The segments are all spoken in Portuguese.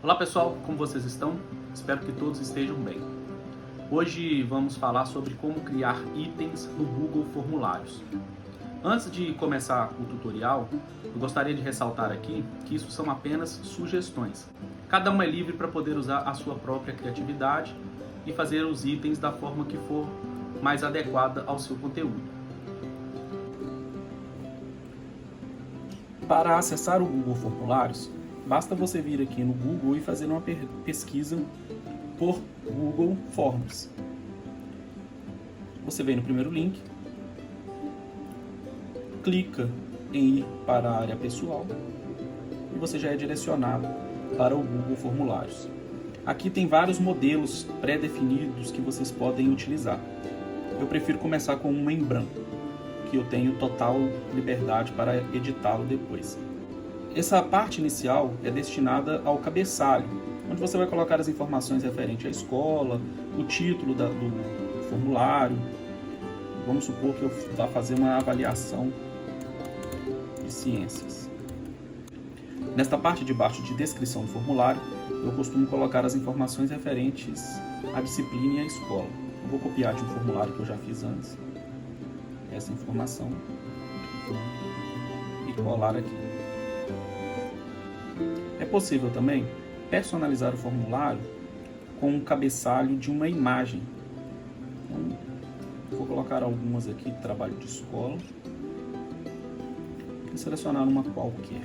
Olá pessoal, como vocês estão? Espero que todos estejam bem. Hoje vamos falar sobre como criar itens no Google Formulários. Antes de começar o tutorial, eu gostaria de ressaltar aqui que isso são apenas sugestões. Cada um é livre para poder usar a sua própria criatividade e fazer os itens da forma que for mais adequada ao seu conteúdo. Para acessar o Google Formulários, basta você vir aqui no Google e fazer uma pesquisa por Google Forms. Você vem no primeiro link, clica em ir para a área pessoal e você já é direcionado para o Google Formulários. Aqui tem vários modelos pré-definidos que vocês podem utilizar. Eu prefiro começar com um em branco, que eu tenho total liberdade para editá-lo depois. Essa parte inicial é destinada ao cabeçalho, onde você vai colocar as informações referentes à escola, o título do formulário. Vamos supor que eu vá fazer uma avaliação de ciências. Nesta parte de baixo de descrição do formulário, eu costumo colocar as informações referentes à disciplina e à escola. Eu vou copiar de um formulário que eu já fiz antes essa informação e colar aqui. É possível também personalizar o formulário com um cabeçalho de uma imagem. Então, vou colocar algumas aqui de trabalho de escola e selecionar uma qualquer.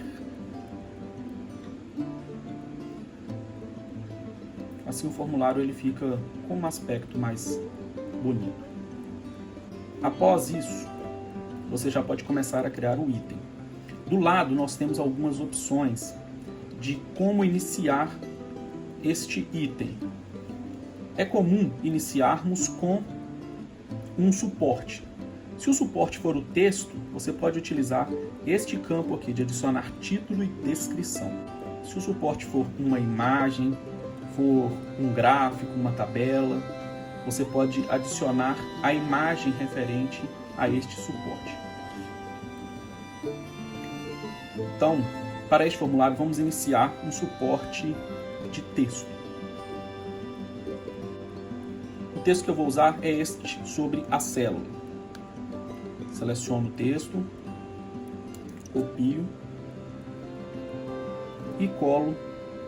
Assim o formulário ele fica com um aspecto mais bonito. Após isso, você já pode começar a criar o item. Do lado nós temos algumas opções de como iniciar este item. É comum iniciarmos com um suporte. Se o suporte for o texto, você pode utilizar este campo aqui de adicionar título e descrição. Se o suporte for uma imagem, for um gráfico, uma tabela, você pode adicionar a imagem referente a este suporte. Então, para este formulário, vamos iniciar um suporte de texto. O texto que eu vou usar é este, sobre a célula. Seleciono o texto, copio e colo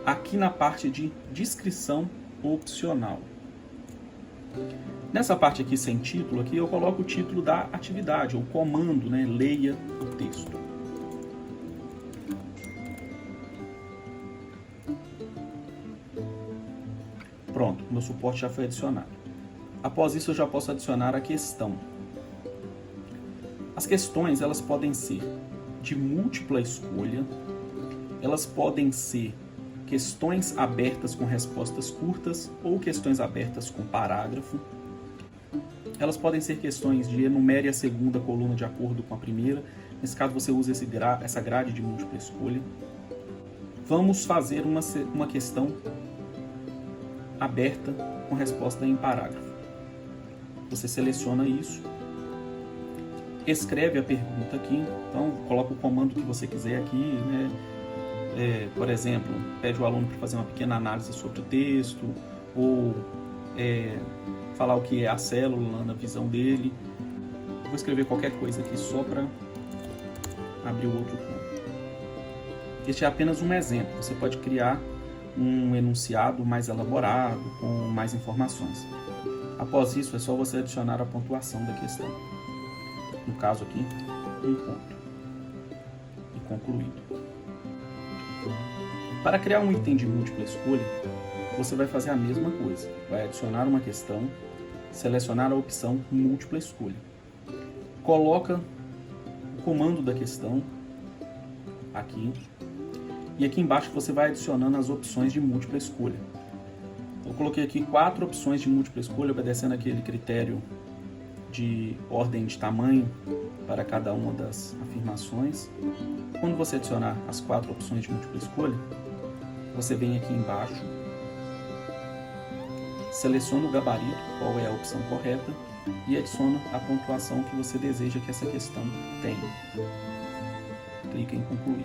aqui na parte de descrição opcional. Nessa parte aqui sem título, aqui eu coloco o título da atividade, ou comando, né? Leia o texto. Pronto, meu suporte já foi adicionado. Após isso eu já posso adicionar a questão. As questões elas podem ser de múltipla escolha, elas podem ser questões abertas com respostas curtas ou questões abertas com parágrafo. Elas podem ser questões de enumere a segunda coluna de acordo com a primeira. Nesse caso você usa essa grade de múltipla escolha. Vamos fazer uma questão aberta com resposta em parágrafo. Você seleciona isso, escreve a pergunta aqui, então coloca o comando que você quiser aqui, né? Por exemplo, pede o aluno para fazer uma pequena análise sobre o texto, ou falar o que é a célula na visão dele. Eu vou escrever qualquer coisa aqui só para abrir o outro campo. Este é apenas um exemplo, você pode criar um enunciado mais elaborado, com mais informações. Após isso, é só você adicionar a pontuação da questão. No caso aqui, 1 ponto. E concluído. Para criar um item de múltipla escolha, você vai fazer a mesma coisa. Vai adicionar uma questão, selecionar a opção múltipla escolha. Coloca o comando da questão aqui. E aqui embaixo você vai adicionando as opções de múltipla escolha. Eu coloquei aqui 4 opções de múltipla escolha, obedecendo aquele critério de ordem de tamanho para cada uma das afirmações. Quando você adicionar as 4 opções de múltipla escolha, você vem aqui embaixo, seleciona o gabarito, qual é a opção correta, e adiciona a pontuação que você deseja que essa questão tenha. Clique em concluir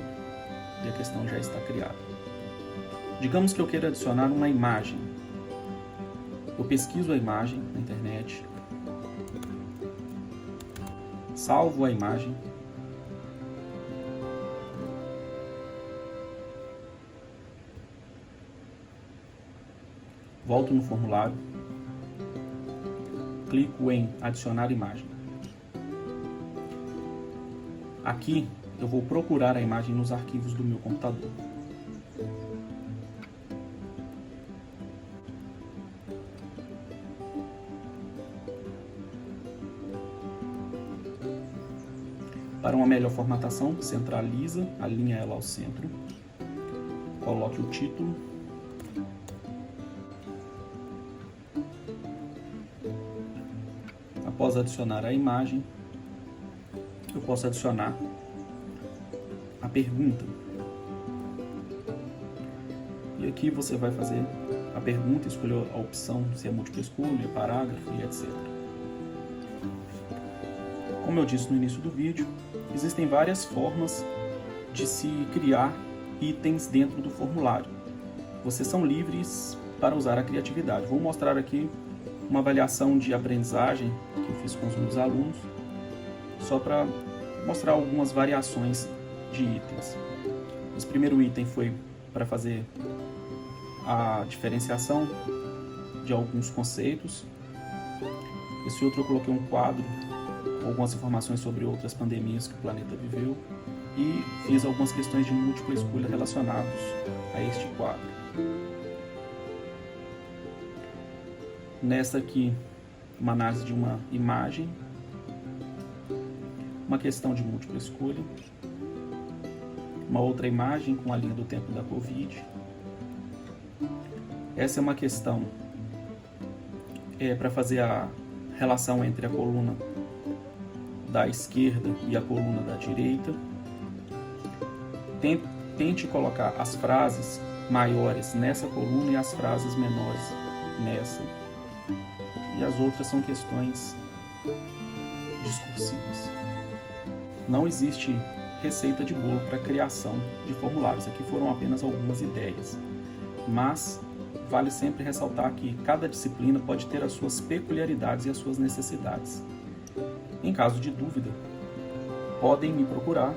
e a questão já está criada. Digamos que eu queira adicionar uma imagem. Eu pesquiso a imagem na internet, salvo a imagem, volto no formulário, clico em adicionar imagem. Aqui eu vou procurar a imagem nos arquivos do meu computador. Para uma melhor formatação, centraliza, alinha ela ao centro, coloque o título, após adicionar a imagem, eu posso adicionar a pergunta. E aqui você vai fazer a pergunta, escolher a opção se é múltipla escolha, parágrafo e etc. Como eu disse no início do vídeo, existem várias formas de se criar itens dentro do formulário. Vocês são livres para usar a criatividade. Vou mostrar aqui uma avaliação de aprendizagem que eu fiz com os meus alunos, só para mostrar algumas variações de itens. Esse primeiro item foi para fazer a diferenciação de alguns conceitos. Esse outro eu coloquei um quadro, algumas informações sobre outras pandemias que o planeta viveu e fiz algumas questões de múltipla escolha relacionadas a este quadro. Nesta aqui, uma análise de uma imagem, uma questão de múltipla escolha, uma outra imagem com a linha do tempo da Covid. Essa é uma questão para fazer a relação entre a coluna da esquerda e a coluna da direita. Tente colocar as frases maiores nessa coluna e as frases menores nessa. E as outras são questões discursivas. Não existe receita de bolo para a criação de formulários. Aqui foram apenas algumas ideias. Mas vale sempre ressaltar que cada disciplina pode ter as suas peculiaridades e as suas necessidades. Em caso de dúvida, podem me procurar,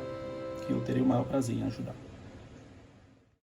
que eu terei o maior prazer em ajudar.